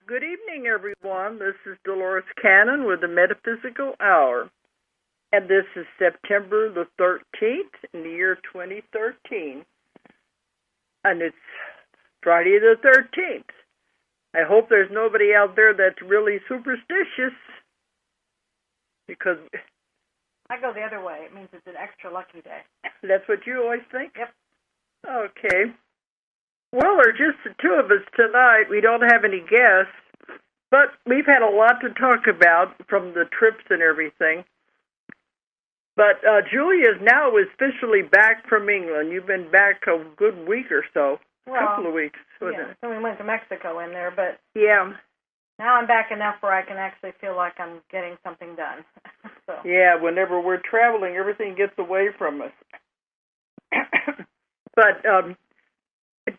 Good evening, everyone. This is Dolores Cannon with the Metaphysical Hour. And this is September the 13th in the year 2013. And it's Friday the 13th. I hope there's nobody out there that's really superstitious. Because I go the other way. It means it's an extra lucky day. That's what you always think? Yep. Okay. Well, there are just the two of us tonight. We don't have any guests. But we've had a lot to talk about from the trips and everything. But Julia now is officially back from England. You've been back a good week or so. A couple of weeks, wasn't it? So we went to Mexico in there, but yeah. Now I'm back enough where I can actually feel like I'm getting something done. So. Yeah, whenever we're traveling, everything gets away from us. But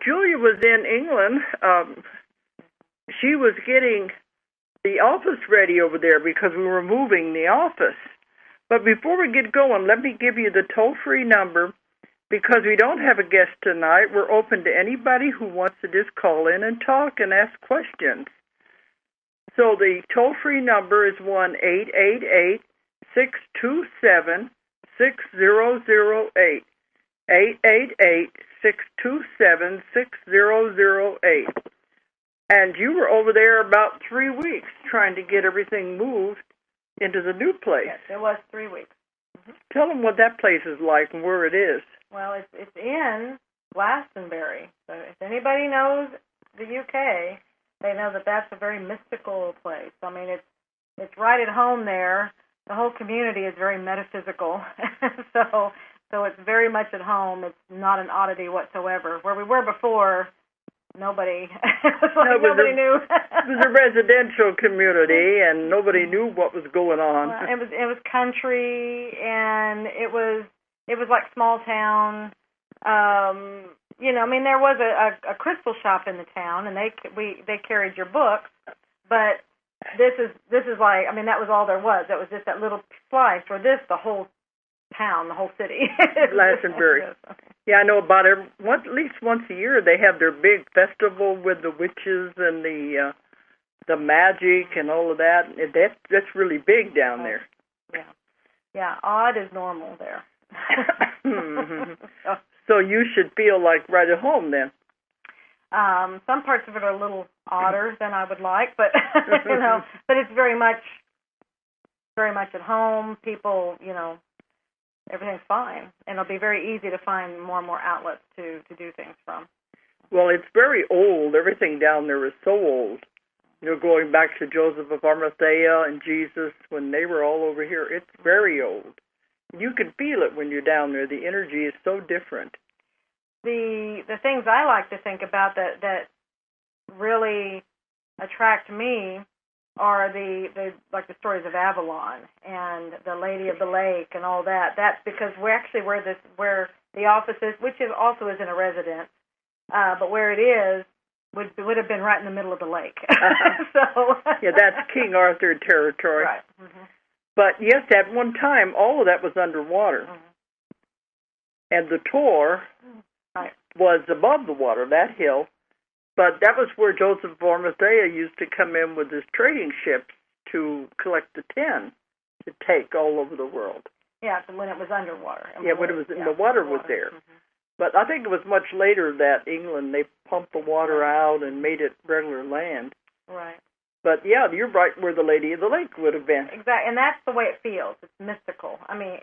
Julia was in England. She was getting the office ready over there because we were moving the office. But before we get going, let me give you the toll-free number. Because we don't have a guest tonight, we're open to anybody who wants to just call in and talk and ask questions. So the toll-free number is 1-888-627-6008. 888-627-6008. And you were over there about 3 weeks trying to get everything moved into the new place. Yes, it was 3 weeks. Mm-hmm. Tell them what that place is like and where it is. Well, it's in Glastonbury. So if anybody knows the UK, they know that that's a very mystical place. I mean, it's right at home there. The whole community is very metaphysical. So it's very much at home. It's not an oddity whatsoever. Where we were before, nobody nobody knew. It was a residential community, and nobody knew what was going on. Well, it was country, and it was like small town. I mean, there was a crystal shop in the town, and they carried your books, but this is like, I mean, that was all there was. That was just that little slice. Or the whole town, the whole city. Glastonbury. Yes, okay. Yeah, I know about it. At least once a year, they have their big festival with the witches and the magic and all of that. That's really big down there. Yeah. Odd is normal there. Mm-hmm. So you should feel like right at home then. Some parts of it are a little odder than I would like, but but it's very much at home. People, everything's fine, and it'll be very easy to find more and more outlets to do things from. Well, it's very old. Everything down there is so old. Going back to Joseph of Arimathea and Jesus when they were all over here, it's very old. You can feel it when you're down there. The energy is so different. The things I like to think about that really attract me are the stories of Avalon and the Lady of the Lake and all that. That's because we're actually where the office is, which also is in a residence, but where it is would have been right in the middle of the lake. So yeah, that's King Arthur territory. Right. Mm-hmm. But yes, at one time, all of that was underwater. Mm-hmm. And the Tor was above the water, that hill. But that was where Joseph of Arimathea used to come in with his trading ships to collect the tin to take all over the world. Yeah, when it was underwater. Yeah, when it was the water was there. Mm-hmm. But I think it was much later that England, they pumped the water out and made it regular land. Right. But, yeah, you're right where the Lady of the Lake would have been. Exactly, and that's the way it feels. It's mystical. I mean,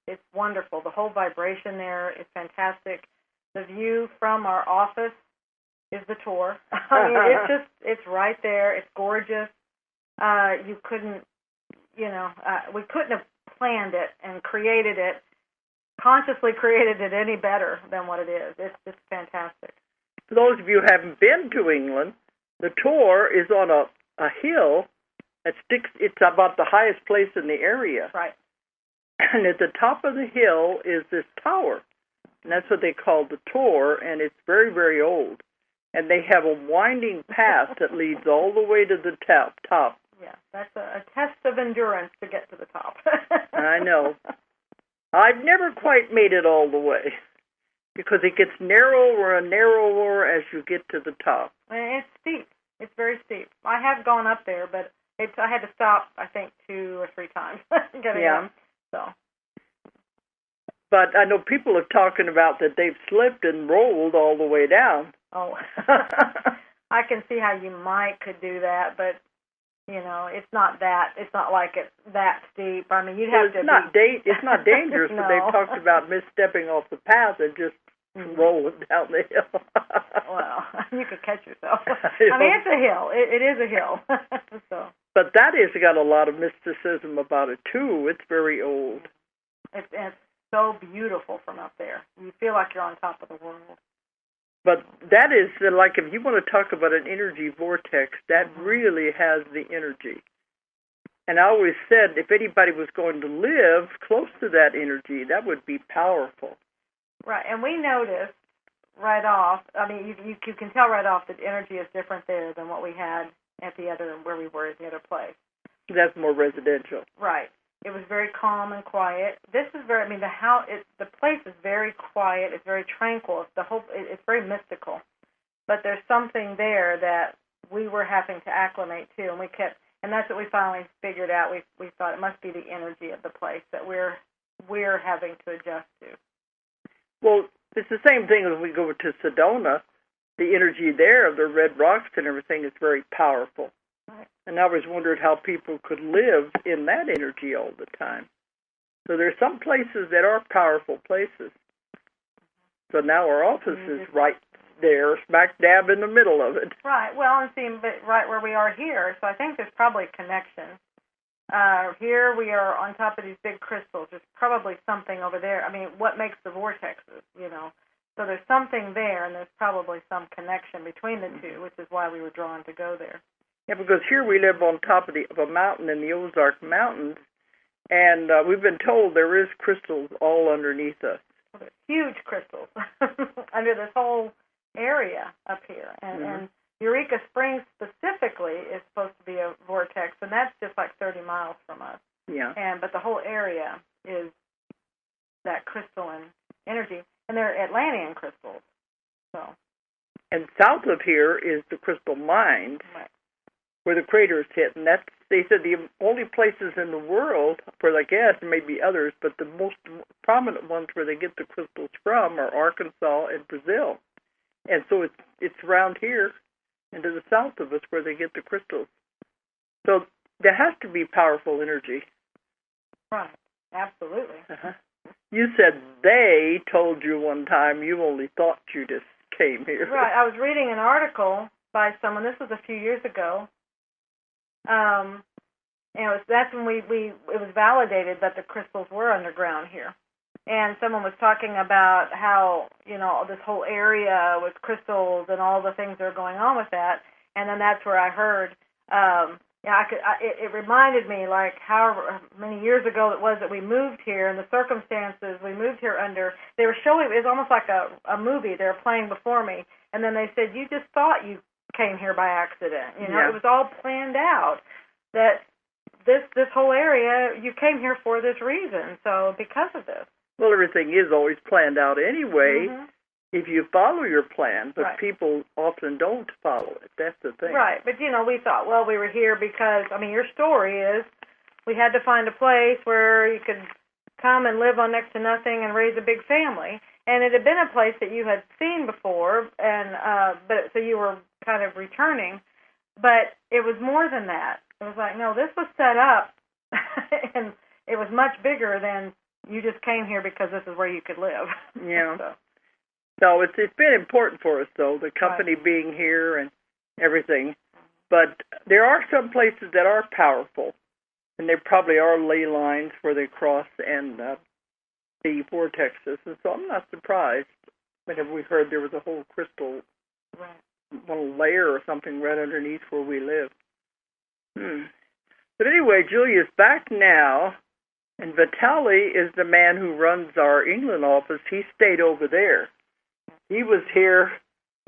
it's wonderful. The whole vibration there is fantastic. The view from our office is the Tor. I mean, it's right there. It's gorgeous. You couldn't, we couldn't have planned it and consciously created it any better than what it is. It's just fantastic. For those of you who haven't been to England, the Tor is on a hill that sticks. It's about the highest place in the area. Right. And at the top of the hill is this tower. And that's what they call the Tor, and it's very, very old. And they have a winding path that leads all the way to the top. Yeah, that's a test of endurance to get to the top. I know. I've never quite made it all the way because it gets narrower and narrower as you get to the top. And it's steep. It's very steep. I have gone up there, but I had to stop, I think, 2 or 3 times getting up. So. But I know people are talking about that they've slipped and rolled all the way down. Oh, I can see how you could do that, but it's not like it's that steep. I mean, you'd have to. It's not dangerous, No. But they've talked about misstepping off the path and just rolling down the hill. Well, you could catch yourself. I mean, it's a hill. It is a hill. So. But that has got a lot of mysticism about it too. It's very old. It's so beautiful from up there. You feel like you're on top of the world. But that is, like, if you want to talk about an energy vortex, that really has the energy. And I always said, if anybody was going to live close to that energy, that would be powerful. Right, and we noticed right off, I mean, you can tell right off that energy is different there than what we had at where we were at the other place. That's more residential. Right. It was very calm and quiet. This is the place is very quiet. It's very tranquil. It's very mystical. But there's something there that we were having to acclimate to, and that's what we finally figured out. We thought it must be the energy of the place that we're having to adjust to. Well, it's the same thing when we go to Sedona. The energy there of the red rocks and everything is very powerful. Right. And I always wondered how people could live in that energy all the time. So there's some places that are powerful places. So now our office is right there, smack dab in the middle of it. Right. Well, and see, but right where we are here, so I think there's probably a connection. Here we are on top of these big crystals. There's probably something over there. I mean, what makes the vortexes, So there's something there, and there's probably some connection between the two, which is why we were drawn to go there. Yeah, because here we live on top of a mountain in the Ozarks Mountains, and we've been told there is crystals all underneath us. Well, there's huge crystals under this whole area up here, and Eureka Springs specifically is supposed to be a vortex, and that's just like 30 miles from us. Yeah. But the whole area is that crystalline energy, and they're Atlantean crystals. So. And south of here is the crystal mines, right, where the craters hit, and they said the only places in the world, where I guess there may be others, but the most prominent ones where they get the crystals from are Arkansas and Brazil. And so it's around here and to the south of us where they get the crystals. So there has to be powerful energy. Right, absolutely. Uh-huh. You said they told you one time you only thought you just came here. Right, I was reading an article by someone, this was a few years ago, and that's when it was validated that the crystals were underground here. And someone was talking about how, this whole area with crystals and all the things that are going on with that. And then that's where I heard, it reminded me like how many years ago it was that we moved here and the circumstances we moved here under. They were showing, it was almost like a movie they were playing before me. And then they said, you just thought you came here by accident. Yeah. It was all planned out that this whole area, you came here for this reason. So because of this. Well, everything is always planned out anyway if you follow your plan, but right, people often don't follow it. That's the thing. Right, but, we thought, well, we were here because, your story is we had to find a place where you could come and live on next to nothing and raise a big family. And it had been a place that you had seen before, and so you were kind of returning. But it was more than that. It was like, no, this was set up, and it was much bigger than you just came here because this is where you could live. Yeah. So it's been important for us, though, the company right, being here and everything. But there are some places that are powerful, and there probably are ley lines where they cross and the vortexes. And so I'm not surprised whenever we heard there was a whole crystal one layer or something right underneath where we live. But anyway, Julia's back now. And Vitali is the man who runs our England office. He stayed over there. He was here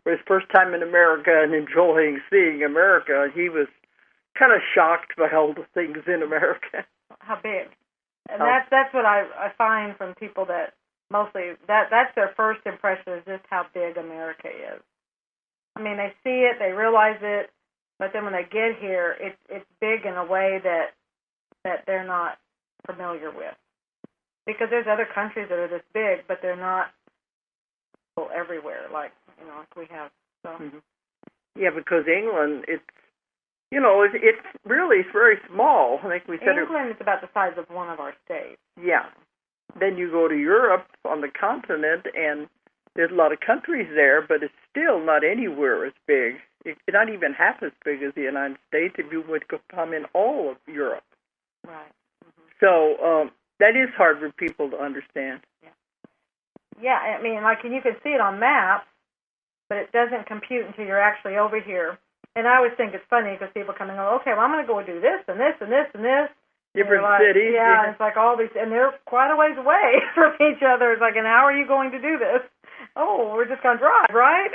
for his first time in America and enjoying seeing America. He was kind of shocked by all the things in America. How big. And that's what I find from people that mostly, that's their first impression is just how big America is. They see it, they realize it, But then when they get here, it's big in a way that they're not familiar with. Because there's other countries that are this big, but they're not everywhere like we have. So. Mm-hmm. Yeah, because England, it's really very small. I think we said England is about the size of one of our states. Yeah. Then you go to Europe on the continent, and there's a lot of countries there, but it's still not anywhere as big. It's not even half as big as the United States if you would come in all of Europe. Right. Mm-hmm. So that is hard for people to understand. Yeah, I mean, and you can see it on maps, but it doesn't compute until you're actually over here. And I always think it's funny because people come and go, okay, well, I'm going to go do this and this and this and this. Different cities. Yeah, it's like all these, and they're quite a ways away from each other. It's like, and how are you going to do this? Oh, we're just going to drive, right?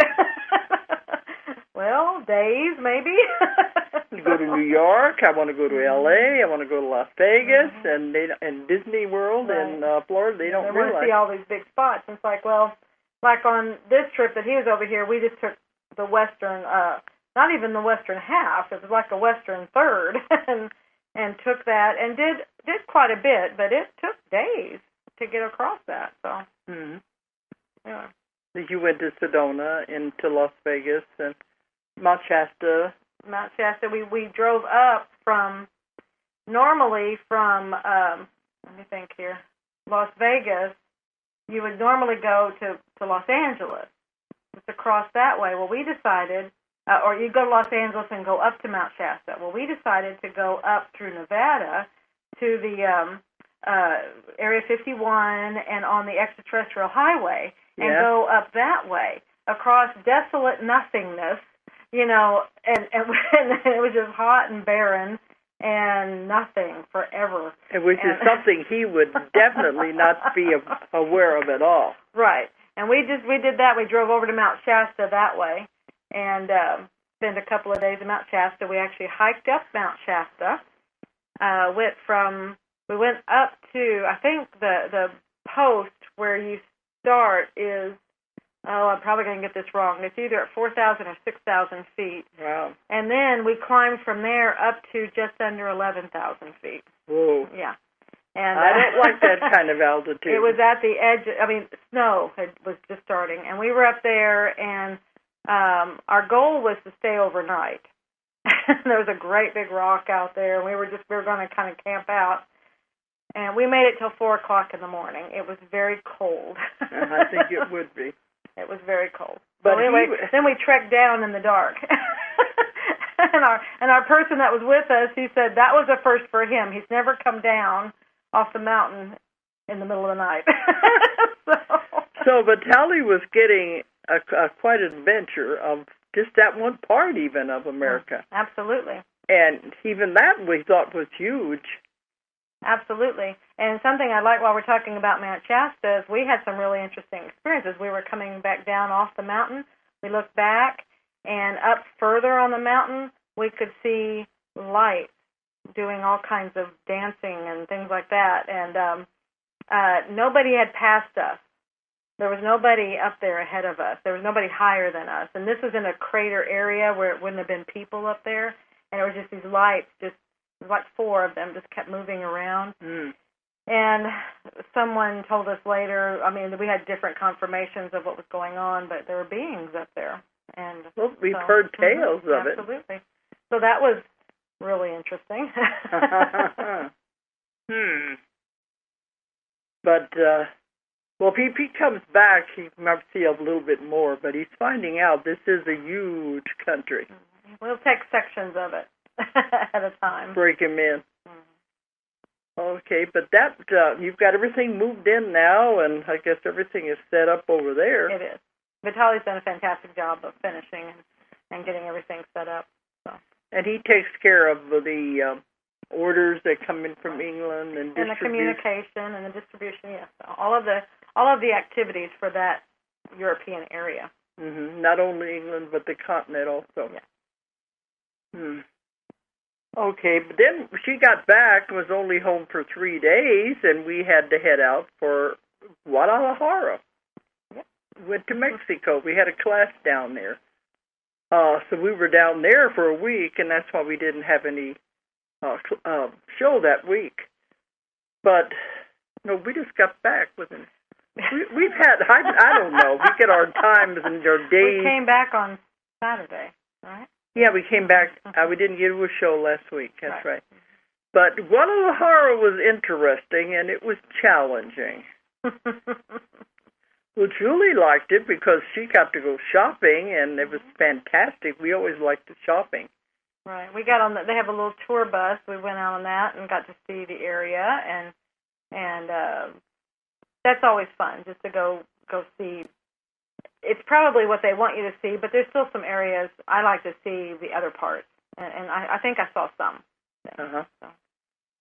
Well, days, maybe. Go to New York. I want to go to L.A. I want to go to Las Vegas and Disney World in Florida. They don't realize. They want to see all these big spots. And it's like, well, like on this trip that he was over here, we just took the western, not even the western half. It was like a western third, and took that and did quite a bit, but it took days to get across that. So, yeah. You went to Sedona, into Las Vegas, and Mount Shasta. Mount Shasta. We drove up normally from let me think here, Las Vegas. You would normally go to Los Angeles, just across that way. Well, we decided, or you go to Los Angeles and go up to Mount Shasta. Well, we decided to go up through Nevada to the Area 51 and on the extraterrestrial highway and go up that way across desolate nothingness, and it was just hot and barren and nothing forever. Which is something he would definitely not be aware of at all. Right. And we did that. We drove over to Mount Shasta that way and spent a couple of days in Mount Shasta. We actually hiked up Mount Shasta. We went up to, I think the post where you start is, I'm probably going to get this wrong. It's either at 4,000 or 6,000 feet. Wow. And then we climbed from there up to just under 11,000 feet. Whoa. Yeah. And I don't like that kind of altitude. It was at the edge. Snow was just starting. And we were up there, and our goal was to stay overnight. There was a great big rock out there, and we were going to kind of camp out. And we made it till 4 o'clock in the morning. It was very cold. I think it would be. It was very cold. But anyway, then we trekked down in the dark. and our person that was with us, he said that was a first for him. He's never come down off the mountain in the middle of the night. So Vitaly was getting quite an adventure of just that one part even of America. Absolutely. And even that we thought was huge. Absolutely. And something I like while we're talking about Mount Shasta is we had some really interesting experiences. We were coming back down off the mountain. We looked back, and up further on the mountain, we could see lights doing all kinds of dancing and things like that. And nobody had passed us. There was nobody up there ahead of us. There was nobody higher than us. And this was in a crater area where it wouldn't have been people up there. And it was just these lights, like 4 of them, just kept moving around. And someone told us later, we had different confirmations of what was going on, but there were beings up there. And we've heard tales of it. Absolutely. So that was really interesting. But, if he comes back, he might see a little bit more, but he's finding out this is a huge country. We'll take sections of it at a time. Break him in. Okay, but that you've got everything moved in now, and I guess everything is set up over there. It is. Vitaly's done a fantastic job of finishing and getting everything set up. So. And he takes care of the orders that come in from England and the communication and the distribution. Yes, all of the activities for that European area. Not only England, but the continent also. Yeah. Okay, but then she got back and was only home for 3 days, and we had to head out for Guadalajara. Yep. Went to Mexico. We had a class down there. So we were down there for a week, and that's why we didn't have any show that week. But no, we just got back within. We've had, I don't know, we get our times and our days. We came back on Saturday, right? Yeah, we came back. We didn't get to a show last week. That's right. But one of the horror was interesting, and it was challenging. Well, Julie liked it because she got to go shopping, and it was fantastic. We always liked the shopping. Right. We got on. They have a little tour bus. We went out on that and got to see the area, and that's always fun just to go see. It's probably what they want you to see, but there's still some areas I like to see the other parts, and I think I saw some. So.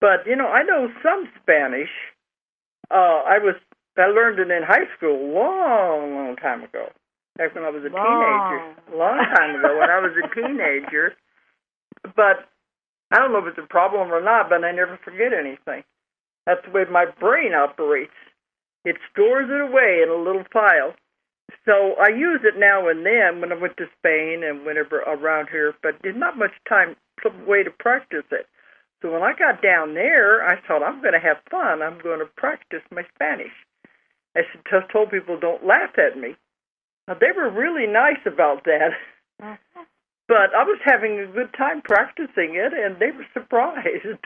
But I know some Spanish. I learned it in high school long time ago. Back when I was a teenager. Long time ago when I was a teenager. But I don't know if it's a problem or not, but I never forget anything. That's the way my brain operates. It stores it away in a little file. So I use it now and then when I went to Spain and whenever around here, but there's not much time way to practice it. So when I got down there, I thought, I'm going to have fun. I'm going to practice my Spanish. I just told people, don't laugh at me. Now, they were really nice about that. But I was having a good time practicing it, and they were surprised.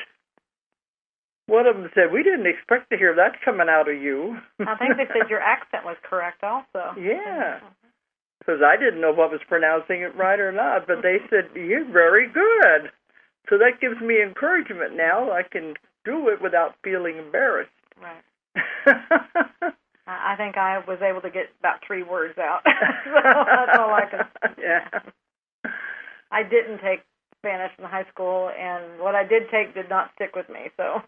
One of them said, we didn't expect to hear that coming out of you. I think they said your accent was correct also. Yeah. Because I didn't know if I was pronouncing it right or not, but they said, you're very good. So that gives me encouragement now. I can do it without feeling embarrassed. Right. I think I was able to get about 3 words out. So that's all I can. Yeah. I didn't take Spanish in high school, and what I did take did not stick with me. So.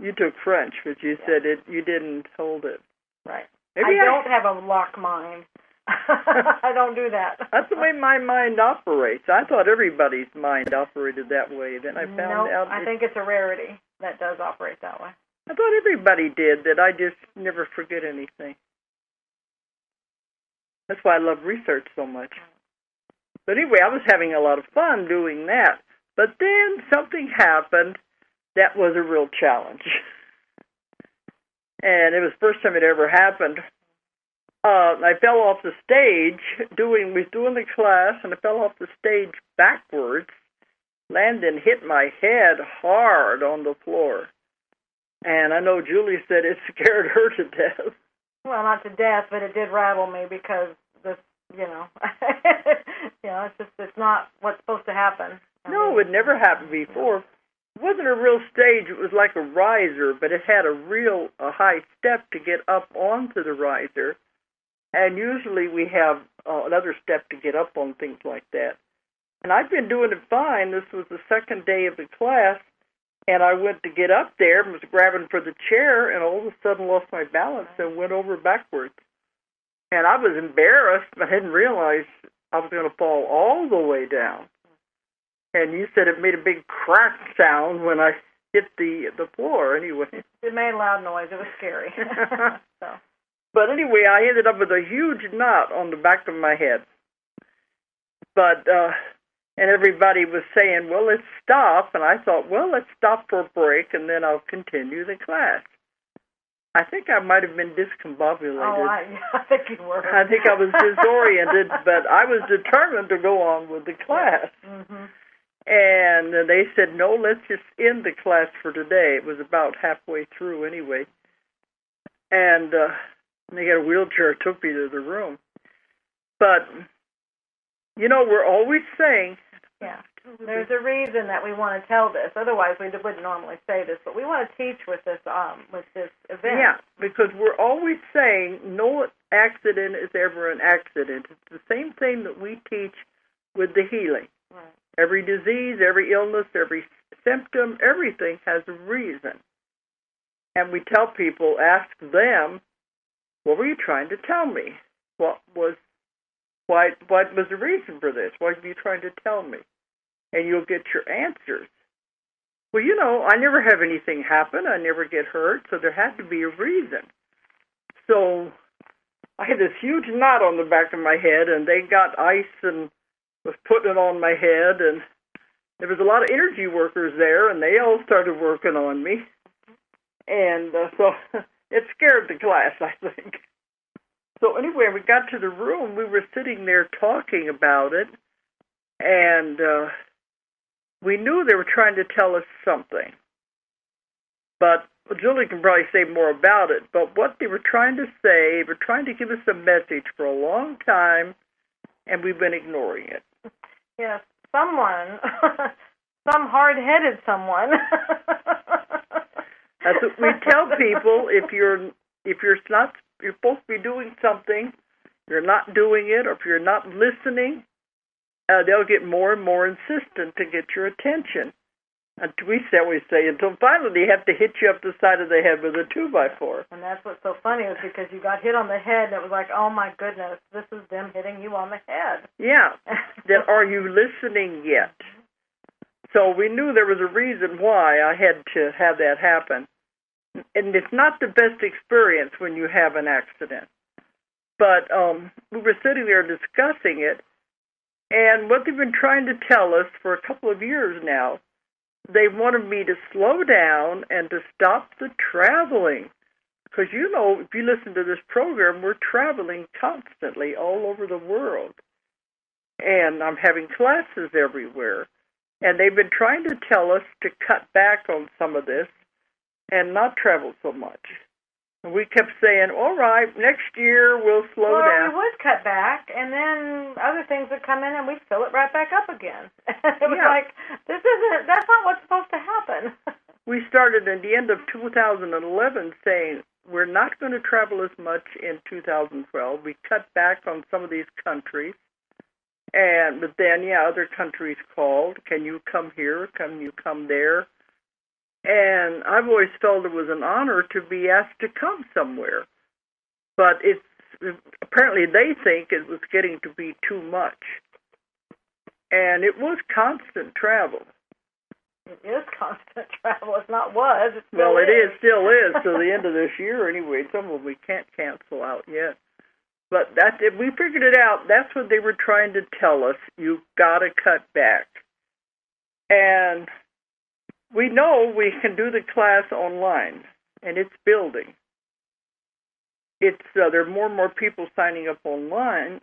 You took French, but you said you didn't hold it. Right. Maybe I don't have a lock mind. I don't do that. That's the way my mind operates. I thought everybody's mind operated that way. Then I found out. I think it's a rarity that does operate that way. I thought everybody did, that I just never forget anything. That's why I love research so much. But anyway, I was having a lot of fun doing that. But then something happened that was a real challenge. And it was the first time it ever happened. I fell off the stage was doing the class, and I fell off the stage backwards, landed and hit my head hard on the floor. And I know Julie said it scared her to death. Well, not to death, but it did rattle me because this, it's not what's supposed to happen. No, it never happened before. It wasn't a real stage. It was like a riser, but it had a high step to get up onto the riser. And usually we have another step to get up on things like that. And I've been doing it fine. This was the second day of the class, and I went to get up there and was grabbing for the chair, and all of a sudden lost my balance and went over backwards. And I was embarrassed, but I didn't realize I was going to fall all the way down. And you said it made a big crack sound when I hit the floor anyway. It made a loud noise. It was scary. So. But anyway, I ended up with a huge knot on the back of my head. But, and everybody was saying, well, let's stop. And I thought, well, let's stop for a break, and then I'll continue the class. I think I might have been discombobulated. Oh, I think you were. I think I was disoriented, but I was determined to go on with the class. Mm-hmm. And they said, no, let's just end the class for today. It was about halfway through anyway. And they got a wheelchair, took me to the room. But, we're always saying... Yeah, there's a reason that we want to tell this. Otherwise, we wouldn't normally say this. But we want to teach with this event. Yeah, because we're always saying no accident is ever an accident. It's the same thing that we teach with the healing. Right. Every disease, every illness, every symptom, everything has a reason. And we tell people, ask them, what were you trying to tell me? What was the reason for this? What were you trying to tell me? And you'll get your answers. Well, I never have anything happen. I never get hurt, so there had to be a reason. So I had this huge knot on the back of my head, and they got ice and was putting it on my head, and there was a lot of energy workers there, and they all started working on me. And so it scared the class, I think. So anyway, we got to the room. We were sitting there talking about it, and we knew they were trying to tell us something. But Julie can probably say more about it. But what they were trying to say, they were trying to give us a message for a long time, and we've been ignoring it. Yes, someone, some hard-headed someone. That's what we tell people. If you're supposed to be doing something, you're not doing it, or if you're not listening, they'll get more and more insistent to get your attention. And we always say, until finally they have to hit you up the side of the head with a 2x4. And that's what's so funny is because you got hit on the head, and it was like, oh my goodness, this is them hitting you on the head. Yeah. Then are you listening yet? So we knew there was a reason why I had to have that happen. And it's not the best experience when you have an accident. But we were sitting there discussing it, and what they've been trying to tell us for a couple of years now, they wanted me to slow down and to stop the traveling. Because, you know, if you listen to this program, we're traveling constantly all over the world. And I'm having classes everywhere. And they've been trying to tell us to cut back on some of this and not travel so much. And we kept saying, all right, next year we'll slow down. We would cut back, and then other things would come in, and we'd fill it right back up again. It was like, that's not what's supposed to happen. We started at the end of 2011 saying we're not going to travel as much in 2012. We cut back on some of these countries. But then, other countries called. Can you come here? Can you come there? And I've always felt it was an honor to be asked to come somewhere. But apparently they think it was getting to be too much. And it was constant travel. It is constant travel. It's not was. It still well, it is. Still is till the end of this year anyway. Some of them we can't cancel out yet. But if we figured it out, that's what they were trying to tell us. You've got to cut back. And we know we can do the class online, and it's building. There are more and more people signing up online,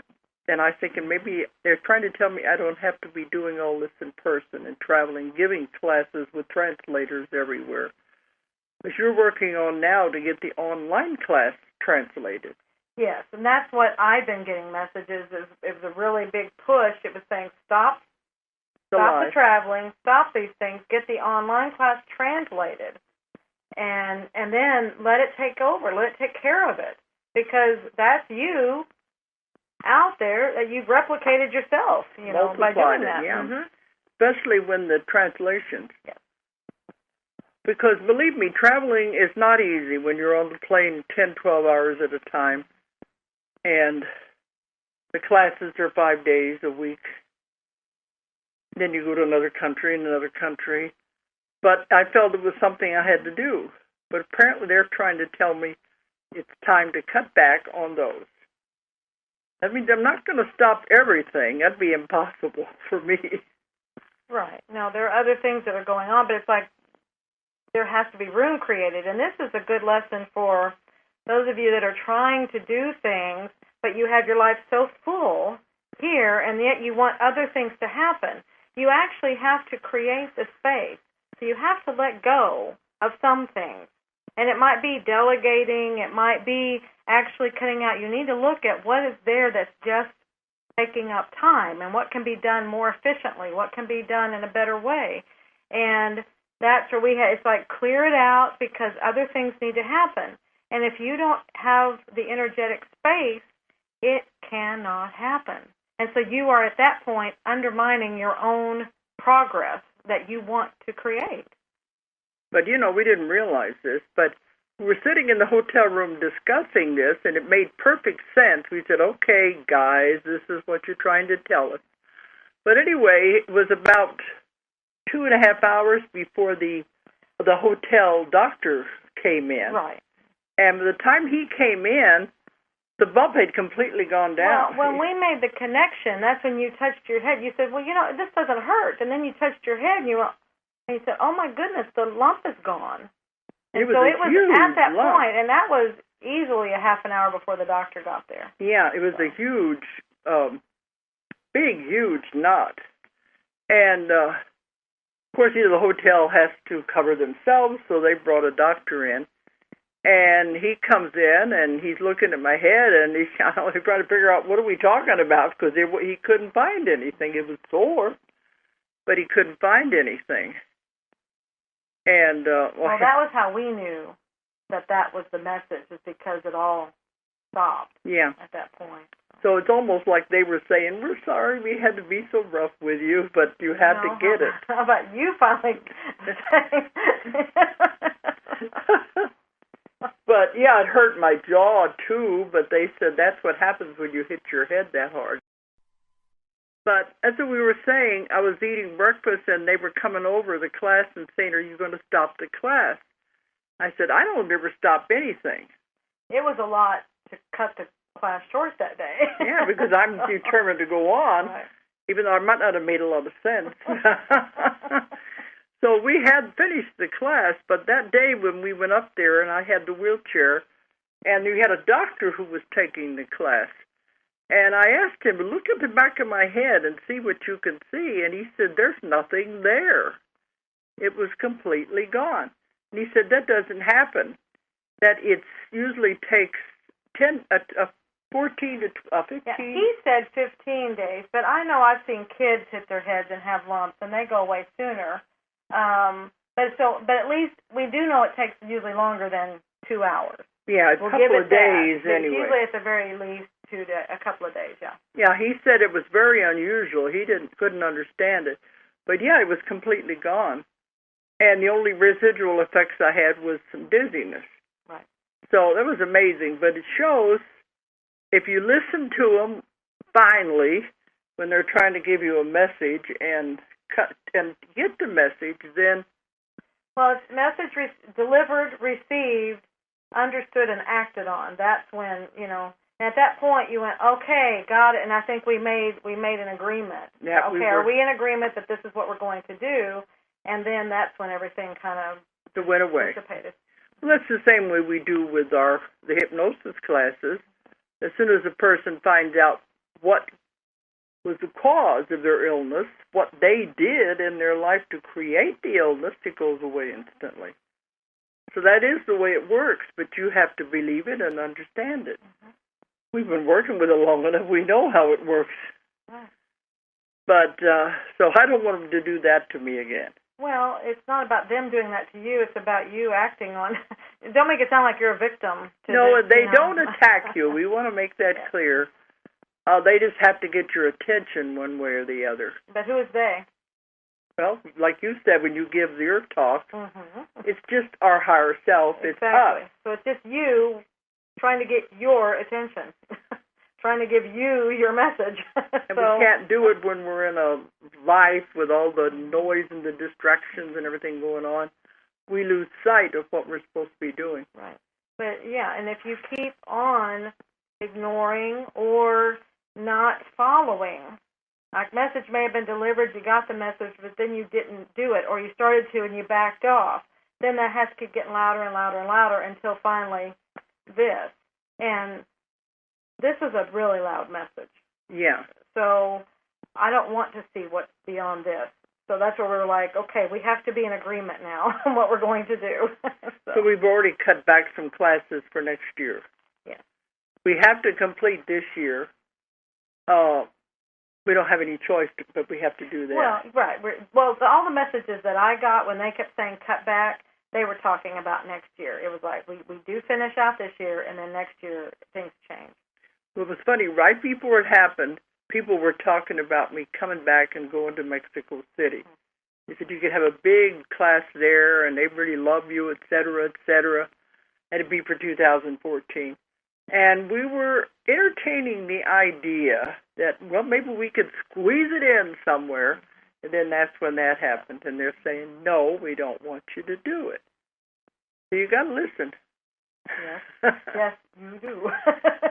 and I think maybe they're trying to tell me I don't have to be doing all this in person and traveling, giving classes with translators everywhere. But you're working on now to get the online class translated. Yes, and that's what I've been getting messages. It was a really big push. It was saying stop the traveling, stop these things, get the online class translated, and then let it take over, let it take care of it, because that's you out there that you've replicated yourself, by doing that. Yeah. Mm-hmm. Especially when the translations. Yes. Because believe me, traveling is not easy when you're on the plane 10, 12 hours at a time, and the classes are 5 days a week. Then you go to another country and another country. But I felt it was something I had to do. But apparently they're trying to tell me it's time to cut back on those. I mean, I'm not going to stop everything. That'd be impossible for me. Right. Now, there are other things that are going on, but it's like there has to be room created. And this is a good lesson for those of you that are trying to do things, but you have your life so full here, and yet you want other things to happen. You actually have to create the space. So you have to let go of some things. And it might be delegating. It might be actually cutting out. You need to look at what is there that's just taking up time and what can be done more efficiently, what can be done in a better way. And that's where it's like clear it out because other things need to happen. And if you don't have the energetic space, it cannot happen. And so you are at that point undermining your own progress that you want to create. But, we didn't realize this, but we were sitting in the hotel room discussing this, and it made perfect sense. We said, okay, guys, this is what you're trying to tell us. But anyway, it was about 2.5 hours before the hotel doctor came in. Right. And by the time he came in, The bump had completely gone down. Well, when we made the connection, that's when you touched your head. You said, well, this doesn't hurt. And then you touched your head, and you said, oh, my goodness, the lump is gone. And so it was at that point, and that was easily a half an hour before the doctor got there. Yeah, it was a huge, huge knot. And, of course, the hotel has to cover themselves, so they brought a doctor in. And he comes in, and he's looking at my head, and he's trying to figure out, what are we talking about? Because he couldn't find anything. It was sore, but he couldn't find anything. And well, that was how we knew that was the message, is because it all stopped. Yeah. At that point. So it's almost like they were saying, we're sorry we had to be so rough with you, but you had to get it. How about you finally saying... But, yeah, it hurt my jaw, too, but they said that's what happens when you hit your head that hard. But as we were saying, I was eating breakfast, and they were coming over the class and saying, are you going to stop the class? I said, I don't ever stop anything. It was a lot to cut the class short that day. Yeah, because I'm determined to go on, right. Even though I might not have made a lot of sense. So we had finished the class, but that day when we went up there, and I had the wheelchair, and we had a doctor who was taking the class, and I asked him, look at the back of my head and see what you can see, and he said, there's nothing there. It was completely gone. And he said, that doesn't happen, that it usually takes 14 to 15. Yeah, he said 15 days, but I know I've seen kids hit their heads and have lumps, and they go away sooner. But at least we do know it takes usually longer than 2 hours. Yeah, a couple of days anyway. Usually at the very least a couple of days, yeah. Yeah, he said it was very unusual. He couldn't understand it. But yeah, it was completely gone. And the only residual effects I had was some dizziness. Right. So that was amazing. But it shows if you listen to them finally when they're trying to give you a message and get the message, then... Well, it's message delivered, received, understood, and acted on. That's when, at that point you went, okay, got it, and I think we made an agreement. Yeah, okay, are we in agreement that this is what we're going to do? And then that's when everything kind of went away. dissipated. Well, that's the same way we do with the hypnosis classes. As soon as a person finds out what was the cause of their illness, what they did in their life to create the illness, it goes away instantly. So that is the way it works, but you have to believe it and understand it. Mm-hmm. We've been working with it long enough. We know how it works. Right. But, so I don't want them to do that to me again. Well, it's not about them doing that to you. It's about you acting on... Don't make it sound like you're a victim. They don't attack you. We want to make that clear. They just have to get your attention one way or the other. But who is they? Well, like you said, when you give your talk, mm-hmm. It's just our higher self. Exactly. It's us. So it's just you trying to get your attention, trying to give you your message. And we can't do it when we're in a life with all the noise and the distractions and everything going on. We lose sight of what we're supposed to be doing. Right. But, yeah, and if you keep on ignoring or not following, like message may have been delivered, you got the message, but then you didn't do it, or you started to and you backed off, then that has to keep getting louder and louder and louder until finally this. And this is a really loud message. Yeah. So I don't want to see what's beyond this. So that's where we're like, okay, we have to be in agreement now on what we're going to do. So we've already cut back some classes for next year. Yeah. We have to complete this year. We don't have any choice, but we have to do that. Well, right. All the messages that I got when they kept saying cut back, they were talking about next year. It was like, we do finish out this year, and then next year things change. Well, it was funny. Right before it happened, people were talking about me coming back and going to Mexico City. They said you could have a big class there, and they really love you, et cetera, and it'd be for 2014. And we were entertaining the idea that, well, maybe we could squeeze it in somewhere, and then that's when that happened. And they're saying, no, we don't want you to do it. So you got to listen. Yes, yes, you do.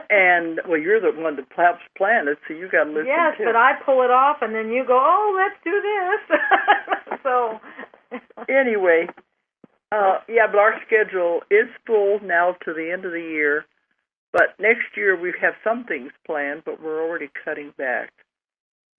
And, well, you're the one that planned it, so you got to listen yes, too. but I pull it off, and then you go, oh, let's do this. So. Anyway, yeah, but our schedule is full now to the end of the year. But next year we have some things planned, but we're already cutting back.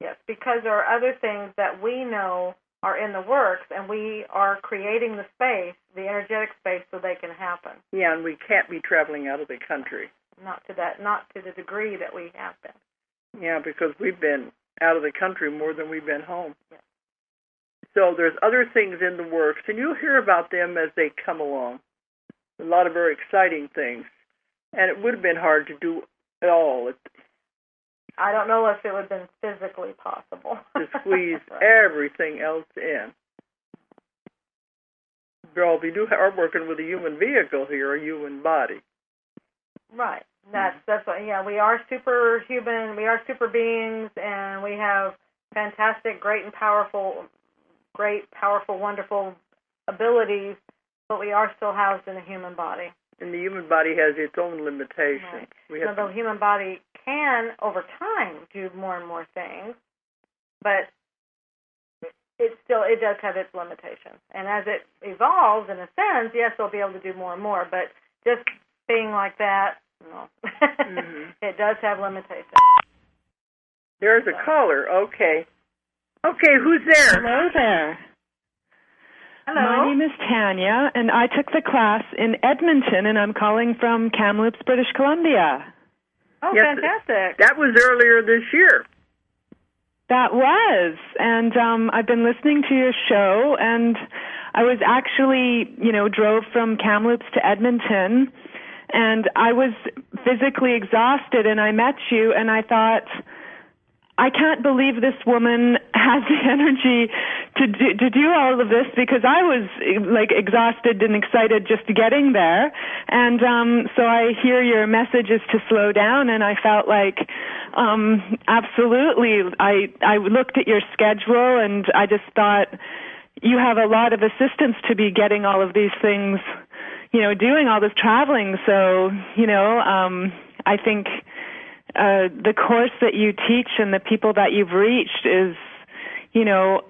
Yes, because there are other things that we know are in the works, and we are creating the space, the energetic space, so they can happen. Yeah, and we can't be traveling out of the country. Not to the degree that we have been. Yeah, because we've been out of the country more than we've been home. Yes. So there's other things in the works, and you'll hear about them as they come along. A lot of very exciting things. And it would have been hard to do it all. I don't know if it would have been physically possible. To squeeze right. everything else in. Girl, we are working with a human vehicle here, a human body. Right. That's what, yeah, we are superhuman, we are super beings, and we have fantastic, great, powerful, wonderful abilities, but we are still housed in a human body. And the human body has its own limitations. Right. The human body can, over time, do more and more things, but it does have its limitations. And as it evolves, in a sense, yes, it'll be able to do more and more, but just being like that, no. Mm-hmm. It does have limitations. There's a caller. Okay. Okay, who's there? Hello there. Hello. My name is Tanya, and I took the class in Edmonton, and I'm calling from Kamloops, British Columbia. Oh, yes, fantastic. That was earlier this year. That was, and I've been listening to your show, and I was actually, drove from Kamloops to Edmonton, and I was physically exhausted, and I met you, and I thought, I can't believe this woman has the energy to do all of this, because I was exhausted and excited just getting there. And so I hear your messages to slow down, and I felt like absolutely. I looked at your schedule, and I just thought you have a lot of assistance to be getting all of these things, doing all this traveling. So, I think the course that you teach and the people that you've reached is,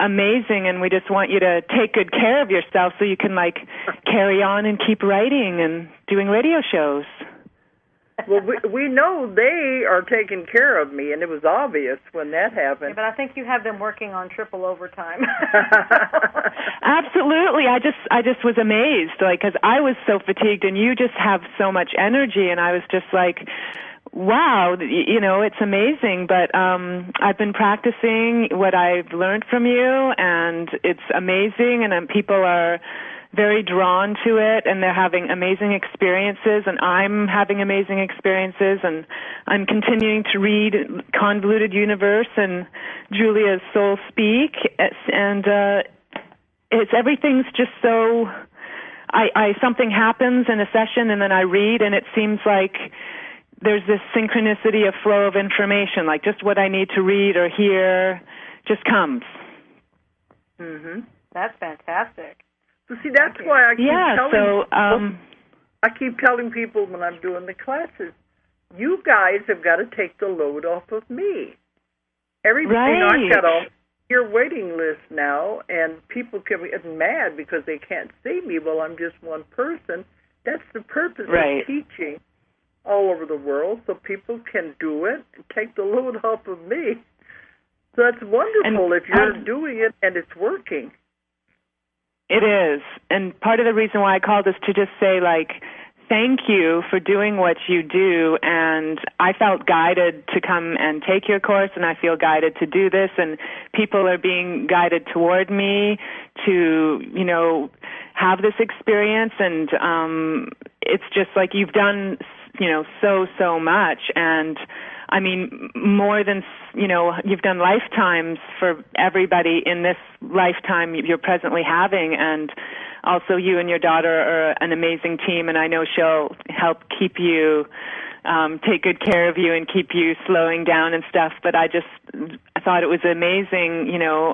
amazing, and we just want you to take good care of yourself so you can, carry on and keep writing and doing radio shows. Well, we know they are taking care of me, and it was obvious when that happened. Yeah, but I think you have them working on triple overtime. Absolutely. I just was amazed, because I was so fatigued, and you just have so much energy, and I was just like, wow, it's amazing. But I've been practicing what I've learned from you, and it's amazing, and people are very drawn to it, and they're having amazing experiences, and I'm having amazing experiences, and I'm continuing to read Convoluted Universe and Julia's Soul Speak, and everything's just so, something happens in a session, and then I read, and it seems like there's this synchronicity of flow of information, just what I need to read or hear just comes. Mm-hmm. That's fantastic. So see, that's why I keep telling people when I'm doing the classes, you guys have got to take the load off of me. Everything I've got on your waiting list now, and people can get mad because they can't see me. Well, I'm just one person. That's the purpose of teaching all over the world, so people can do it and take the load off of me. So that's wonderful if you're doing it and it's working. It is. And part of the reason why I called is to just say, thank you for doing what you do. And I felt guided to come and take your course, and I feel guided to do this. And people are being guided toward me to, have this experience. And it's just you've done, so much. And I mean, more than, you've done lifetimes for everybody in this lifetime you're presently having, and also you and your daughter are an amazing team, and I know she'll help keep you, take good care of you and keep you slowing down and stuff, but I thought it was amazing,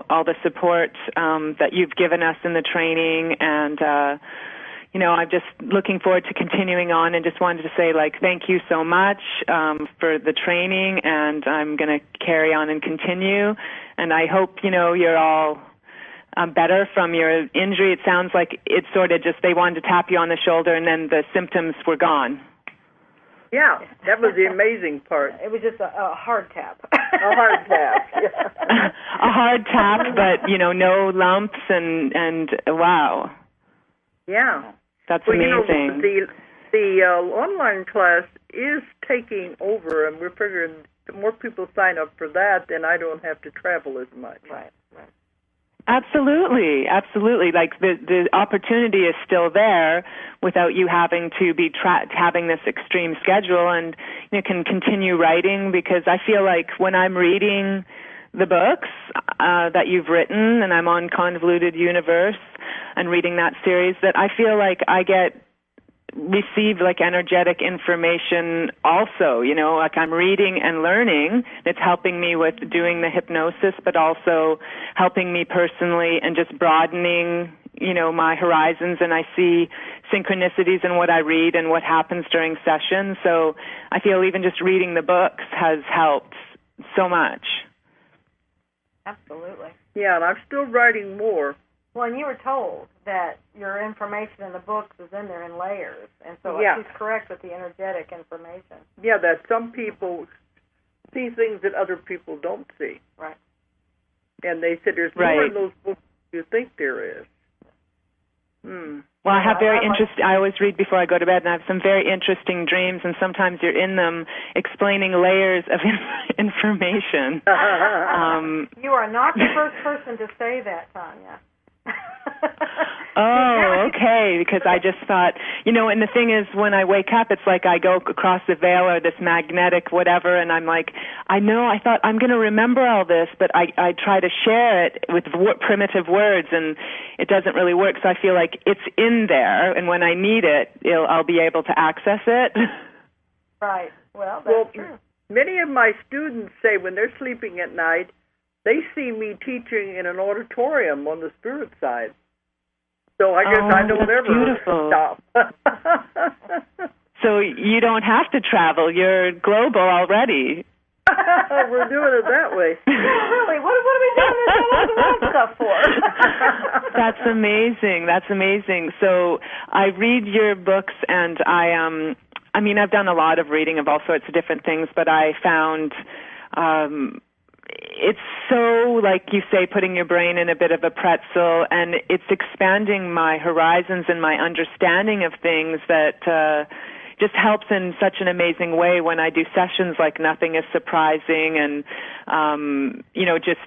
all the support that you've given us in the training, and I'm just looking forward to continuing on, and just wanted to say, thank you so much for the training, and I'm going to carry on and continue. And I hope, you're all better from your injury. It sounds like it's sort of just they wanted to tap you on the shoulder, and then the symptoms were gone. Yeah, that was the amazing part. It was just a hard tap. A hard tap. Yeah. A hard tap, but no lumps, and wow. Yeah, that's amazing. The online class is taking over, and we're figuring the more people sign up for that, then I don't have to travel as much. Right. Absolutely. The opportunity is still there without you having to be having this extreme schedule, and you can continue writing, because I feel like when I'm reading the books that you've written, and I'm on Convoluted Universe and reading that series, that I feel like I receive energetic information also, like I'm reading and learning. It's helping me with doing the hypnosis, but also helping me personally and just broadening, my horizons, and I see synchronicities in what I read and what happens during sessions. So I feel even just reading the books has helped so much. Absolutely. Yeah, and I'm still writing more. Well, and you were told that your information in the books is in there in layers, and so she's correct with the energetic information. Yeah, that some people see things that other people don't see. Right. And they said there's more in those books than you think there is. Well, I have I always read before I go to bed, and I have some very interesting dreams, and sometimes you're in them explaining layers of information. You are not the first person to say that, Tanya. Oh, okay, because I just thought, and the thing is, when I wake up, it's like I go across the veil or this magnetic whatever, and I'm like, I thought I'm going to remember all this, but I try to share it with primitive words, and it doesn't really work, so I feel like it's in there, and when I need it, I'll be able to access it. Right. Well, that's true. Many of my students say when they're sleeping at night, they see me teaching in an auditorium on the spirit side. So I guess I don't ever stop. So you don't have to travel. You're global already. We're doing it that way. Really? What are we doing this stuff for? That's amazing. So I read your books, and I've done a lot of reading of all sorts of different things, but I found it's so, like you say, putting your brain in a bit of a pretzel, and it's expanding my horizons and my understanding of things that just helps in such an amazing way when I do sessions like Nothing is Surprising, and, just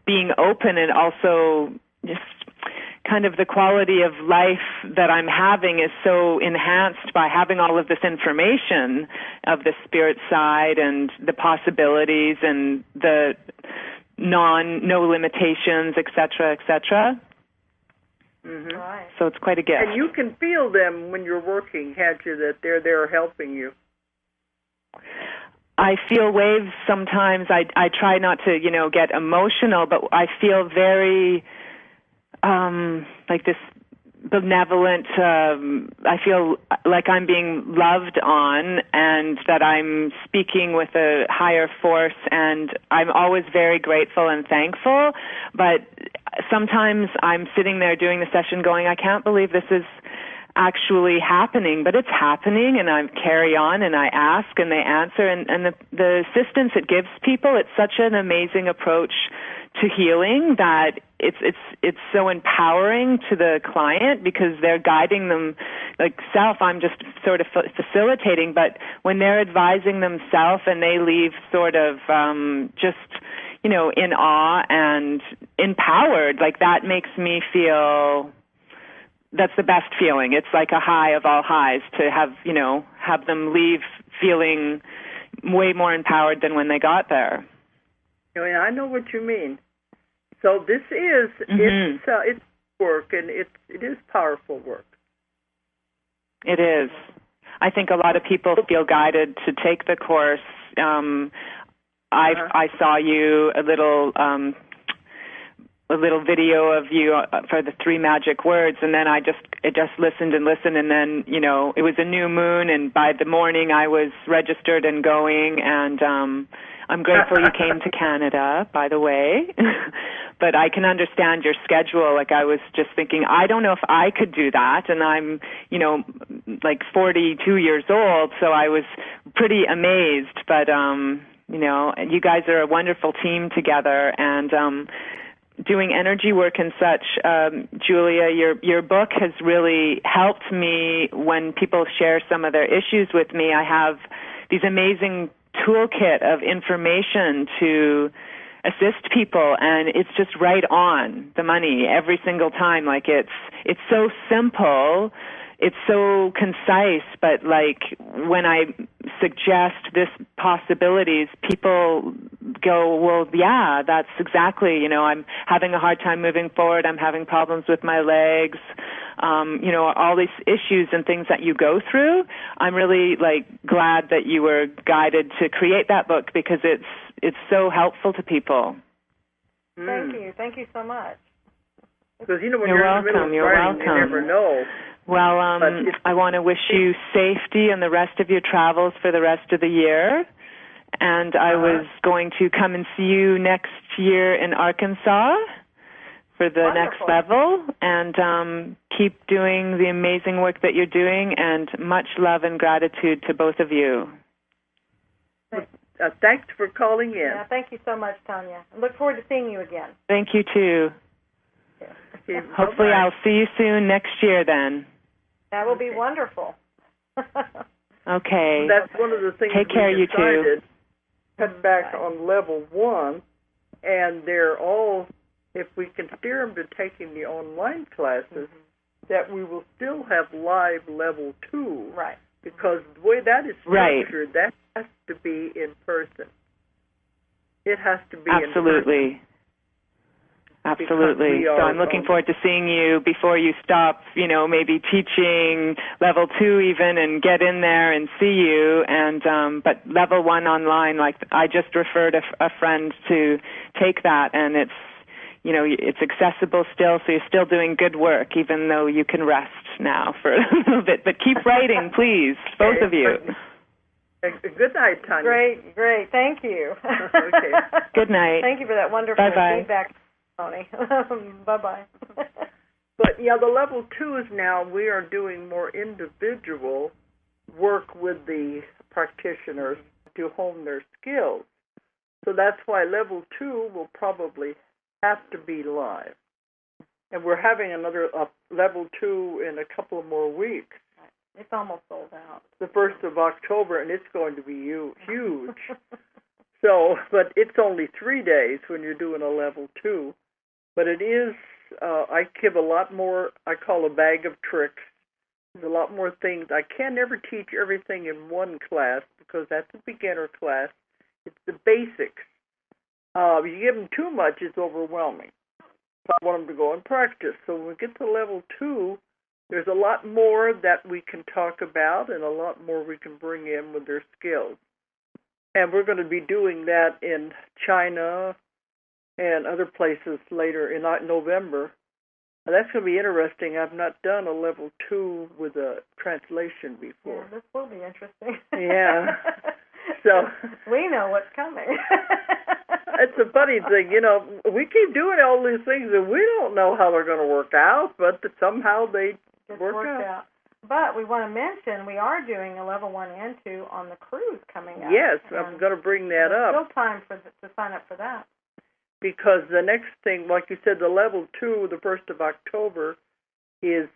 being open, and also just kind of the quality of life that I'm having is so enhanced by having all of this information of the spirit side and the possibilities and the no limitations, et cetera, et cetera. Mm-hmm. Right. So it's quite a gift. And you can feel them when you're working, can't you, that they're there helping you? I feel waves sometimes. I try not to, get emotional, but I feel very like this benevolent, I feel like I'm being loved on, and that I'm speaking with a higher force, and I'm always very grateful and thankful, but sometimes I'm sitting there doing the session going, I can't believe this is actually happening, but it's happening, and I carry on, and I ask, and they answer, and the assistance it gives people, it's such an amazing approach to healing that it's so empowering to the client, because they're guiding them like self. I'm just sort of facilitating, but when they're advising themselves and they leave sort of just in awe and empowered, like that makes me feel that's the best feeling. It's like a high of all highs to have them leave feeling way more empowered than when they got there. I know what you mean. So this is it's work, and it is powerful work. It is. I think a lot of people feel guided to take the course. I saw you a little a little video of you for the 3 magic words, and then I just listened, and then, you know, it was a new moon, and by the morning I was registered and going, and I'm grateful you came to Canada, by the way. But I can understand your schedule. Like, I was just thinking, I don't know if I could do that, and I'm, you know, like 42 years old, so I was pretty amazed. But, you know, you guys are a wonderful team together, and doing energy work and such. Julia, your book has really helped me when people share some of their issues with me. I have these amazing toolkit of information to assist people, and it's just right on the money every single time. Like, it's so simple, it's so concise, but like when I suggest this possibilities, people go, well, yeah, that's exactly, you know, I'm having a hard time moving forward, I'm having problems with my legs, you know, all these issues and things that you go through. I'm really like glad that you were guided to create that book, because it's so helpful to people. Thank you so much. Because, you know, when you're in the middle of writing, you never know. Well, I want to wish you safety in the rest of your travels for the rest of the year. And I was going to come and see you next year in Arkansas for the next level. And keep doing the amazing work that you're doing. And much love and gratitude to both of you. Thanks for calling in. Yeah, thank you so much, Tanya. I look forward to seeing you again. Thank you, too. Okay, hopefully I'll see you soon next year then. That will be wonderful. Okay. That's one of the things Take care, we decided. You too. Cut back on level 1, and they're all, if we can steer them to taking the online classes, that we will still have live level 2. Right. Because the way that is structured, that has to be in person. It has to be in person. Absolutely. So I'm looking forward to seeing you before you stop, you know, maybe teaching level 2 even, and get in there and see you. And but level 1 online, like I just referred a friend to take that, and it's, you know, it's accessible still, so you're still doing good work, even though you can rest now for a little bit. But keep writing, please, both of you. Good night, Tanya. Great. Thank you. Okay. Good night. Thank you for that wonderful feedback, Tony. Bye-bye. But, yeah, the level 2 is now we are doing more individual work with the practitioners to hone their skills. So that's why level 2 will probably have to be live. And we're having another level 2 in a couple of more weeks. It's almost sold out. The 1st of October, and it's going to be huge. So, but it's only 3 days when you're doing a level 2. But it is, I give a lot more, I call a bag of tricks. There's a lot more things. I can never teach everything in one class because that's a beginner class. It's the basics. You give them too much, it's overwhelming. So I want them to go and practice. So when we get to level 2, there's a lot more that we can talk about and a lot more we can bring in with their skills. And we're going to be doing that in China and other places later in November. And that's going to be interesting. I've not done a level 2 with a translation before. Yeah, this will be interesting. Yeah. So we know what's coming. It's a funny thing, you know, we keep doing all these things and we don't know how they're going to work out, but somehow they work out. But we want to mention we are doing a level 1 and 2 on the cruise coming up. Yes, I'm going to bring that up. There's still time to sign up for that. Because the next thing, like you said, the level 2, the 1st of October, is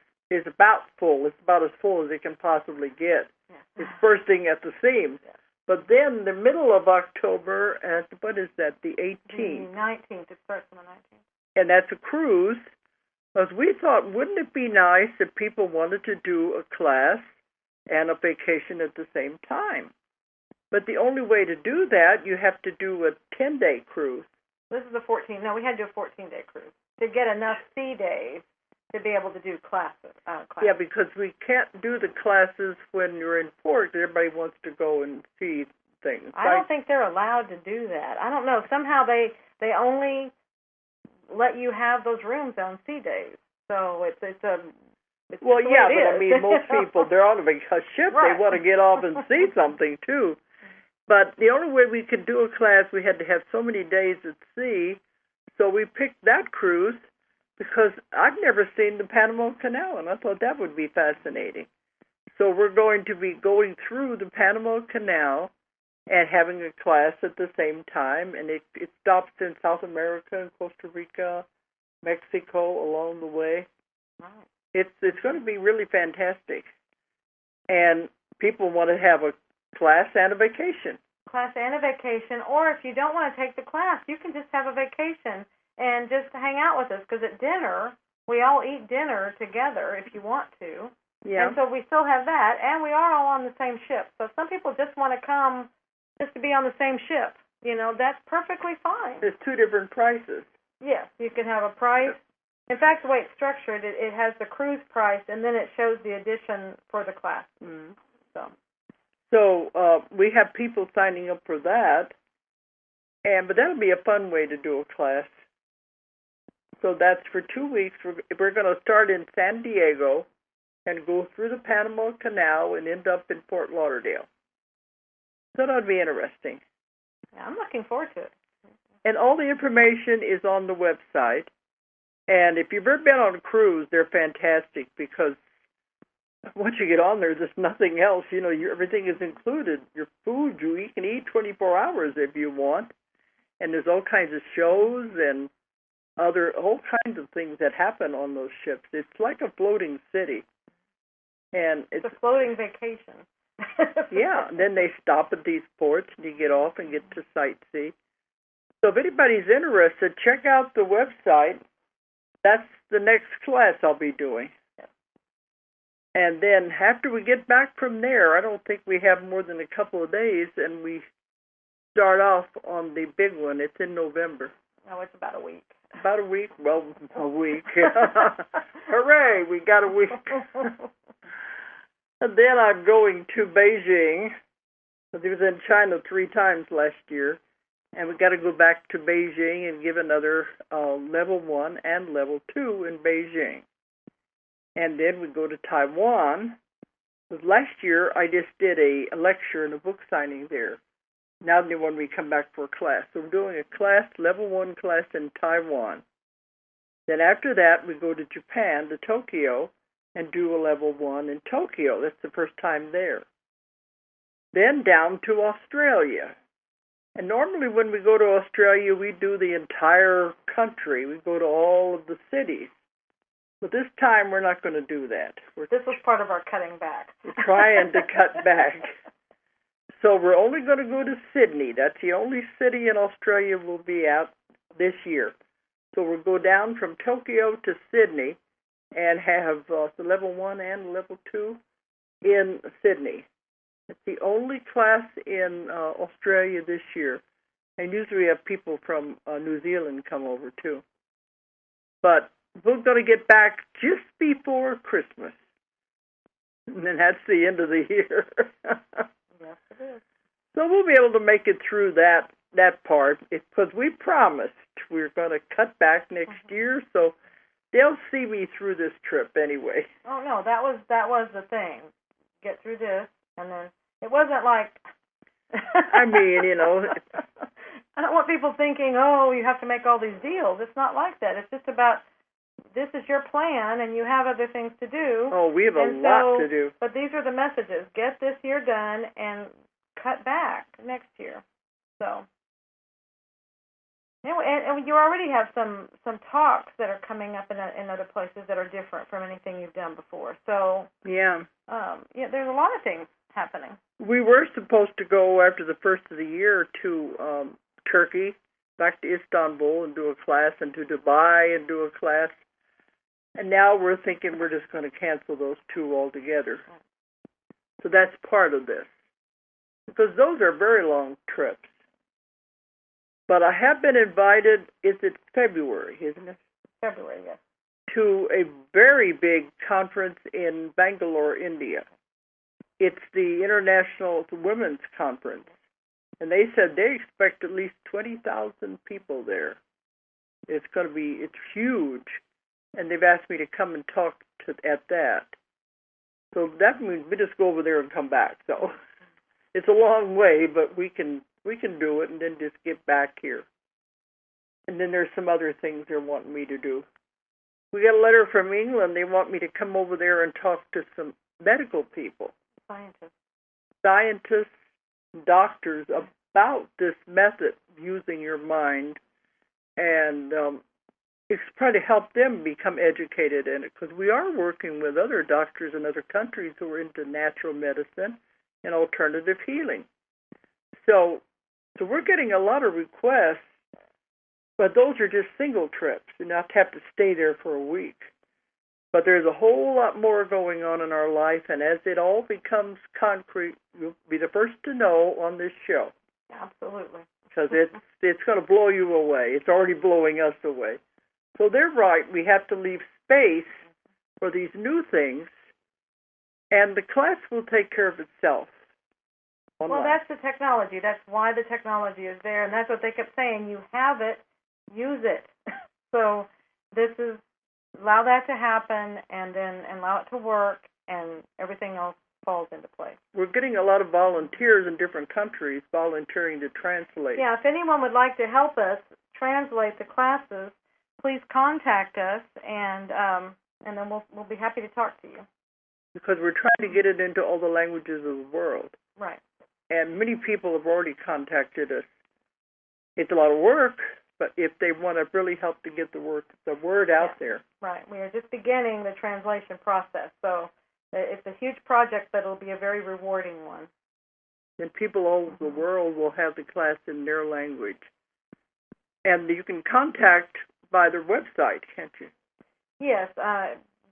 about full. It's about as full as it can possibly get. Yeah. It's bursting at the seams. Yeah. But then the middle of October, what is that, the 18th? The 19th. It starts on the 19th. And that's a cruise. Because we thought, wouldn't it be nice if people wanted to do a class and a vacation at the same time? But the only way to do that, you have to do a 10-day cruise. This is a 14. No, we had to do a 14-day cruise to get enough sea days to be able to do classes. Yeah, because we can't do the classes when you're in port. Everybody wants to go and see things. I don't think they're allowed to do that. I don't know. Somehow they only let you have those rooms on sea days. So it's well, yeah, but I is. mean, most people, they're on a ship. Right. They want to get off and see something, too. But the only way we could do a class, we had to have so many days at sea. So we picked that cruise because I've never seen the Panama Canal, and I thought that would be fascinating. So we're going to be going through the Panama Canal and having a class at the same time. And it stops in South America and Costa Rica, Mexico along the way. Right. It's going to be really fantastic. And people want to have a class and a vacation. Class and a vacation, or if you don't want to take the class, you can just have a vacation and just hang out with us, because at dinner, we all eat dinner together if you want to. Yeah. And so we still have that, and we are all on the same ship. So some people just want to come just to be on the same ship. You know, that's perfectly fine. There's two different prices. Yes, you can have a price. In fact, the way it's structured, it has the cruise price, and then it shows the addition for the class. Mm. So we have people signing up for that, but that'll be a fun way to do a class. So that's for 2 weeks. We're going to start in San Diego and go through the Panama Canal and end up in Fort Lauderdale. So that'll be interesting. Yeah, I'm looking forward to it. And all the information is on the website. And if you've ever been on a cruise, they're fantastic because once you get on there, there's nothing else. You know, everything is included. Your food, you can eat 24 hours if you want. And there's all kinds of shows and all kinds of things that happen on those ships. It's like a floating city. And it's a floating vacation. Yeah, and then they stop at these ports and you get off and get to sightsee. So if anybody's interested, check out the website. That's the next class I'll be doing. And then after we get back from there, I don't think we have more than a couple of days, and we start off on the big one. It's in November. No, it's about a week. About a week? Well, a week. Hooray, we got a week. And then I'm going to Beijing. I was in China 3 times last year, and we got to go back to Beijing and give another level 1 and level 2 in Beijing. And then we go to Taiwan. Last year, I just did a lecture and a book signing there. Now when we come back for a class. So we're doing a class, level 1 class in Taiwan. Then after that, we go to Japan, to Tokyo, and do a level 1 in Tokyo. That's the first time there. Then down to Australia. And normally when we go to Australia, we do the entire country. We go to all of the cities. But this time, we're not going to do that. This was part of our cutting back. We're trying to cut back. So we're only going to go to Sydney. That's the only city in Australia we'll be at this year. So we'll go down from Tokyo to Sydney and have the level 1 and level 2 in Sydney. It's the only class in Australia this year. And usually we have people from New Zealand come over, too. But we're going to get back just before Christmas. And then that's the end of the year. Yes, it is. So we'll be able to make it through that part because we promised we're going to cut back next year. So they'll see me through this trip anyway. Oh, no, that was the thing. Get through this, and then it wasn't like... I mean, you know... I don't want people thinking, oh, you have to make all these deals. It's not like that. It's just about... This is your plan, and you have other things to do. Oh, we have a lot to do. But these are the messages. Get this year done and cut back next year. So, anyway, and you already have some talks that are coming up in other places that are different from anything you've done before. So, yeah, there's a lot of things happening. We were supposed to go after the first of the year to Turkey, back to Istanbul and do a class, and to Dubai and do a class. And now we're thinking we're just going to cancel those 2 altogether. So that's part of this. Because those are very long trips. But I have been invited, it's February, isn't it? February, yes. To a very big conference in Bangalore, India. It's the International Women's Conference. And they said they expect at least 20,000 people there. It's huge, and they've asked me to come and talk at that. So that means we just go over there and come back. So it's a long way, but we can do it and then just get back here. And then there's some other things they're wanting me to do. We got a letter from England. They want me to come over there and talk to some medical people. Scientists, doctors about this method using your mind, and it's trying to help them become educated in it, because we are working with other doctors in other countries who are into natural medicine and alternative healing. So we're getting a lot of requests, but those are just single trips. You not have to stay there for a week. But there's a whole lot more going on in our life, and as it all becomes concrete, you'll be the first to know on this show. Absolutely. Because it's going to blow you away. It's already blowing us away. So they're right. We have to leave space for these new things, and the class will take care of itself. Online. Well, that's the technology. That's why the technology is there, and that's what they kept saying. You have it, use it. So this is, allow that to happen, and then allow it to work, and everything else falls into place. We're getting a lot of volunteers in different countries volunteering to translate. Yeah, if anyone would like to help us translate the classes, please contact us, and then we'll be happy to talk to you. Because we're trying to get it into all the languages of the world. Right. And many people have already contacted us. It's a lot of work, but if they want to really help to get the word out there. Right. We are just beginning the translation process, so it's a huge project, but it'll be a very rewarding one. And people all over the world will have the class in their language. And you can contact by their website, can't you? Yes.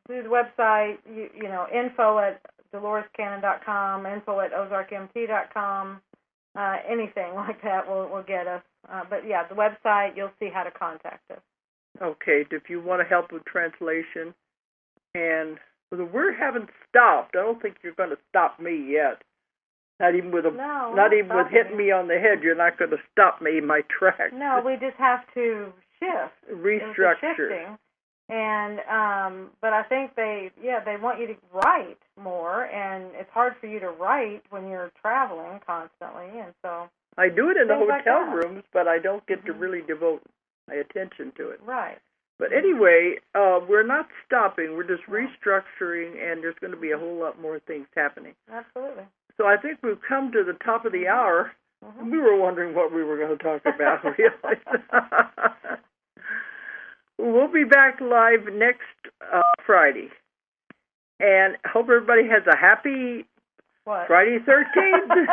Through the website, info@DoloresCannon.com, info@OzarkMT.com, anything like that will get us. But, yeah, the website, you'll see how to contact us. Okay. If you want to help with translation, and the word haven't stopped. I don't think you're going to stop me yet. Not even with hitting me on the head. You're not going to stop me in my tracks. No, we just have to shift. Restructure. And but I think they want you to write more, and it's hard for you to write when you're traveling constantly, and so I do it in the hotel like rooms, but I don't get to really devote my attention to it. Right. But anyway, we're not stopping. We're just restructuring, and there's going to be a whole lot more things happening. Absolutely. So I think we've come to the top of the hour. We were wondering what we were going to talk about, really. We'll be back live next Friday. And hope everybody has a happy Friday 13th.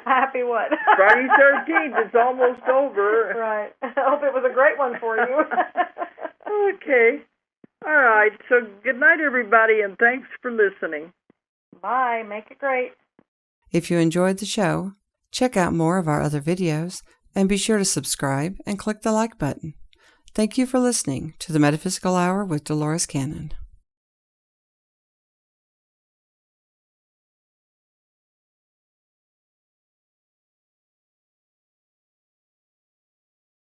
Happy what? Friday 13th. It's almost over. Right. I hope it was a great one for you. Okay. All right. So good night, everybody, and thanks for listening. Bye. Make it great. If you enjoyed the show, check out more of our other videos and be sure to subscribe and click the like button. Thank you for listening to the Metaphysical Hour with Dolores Cannon.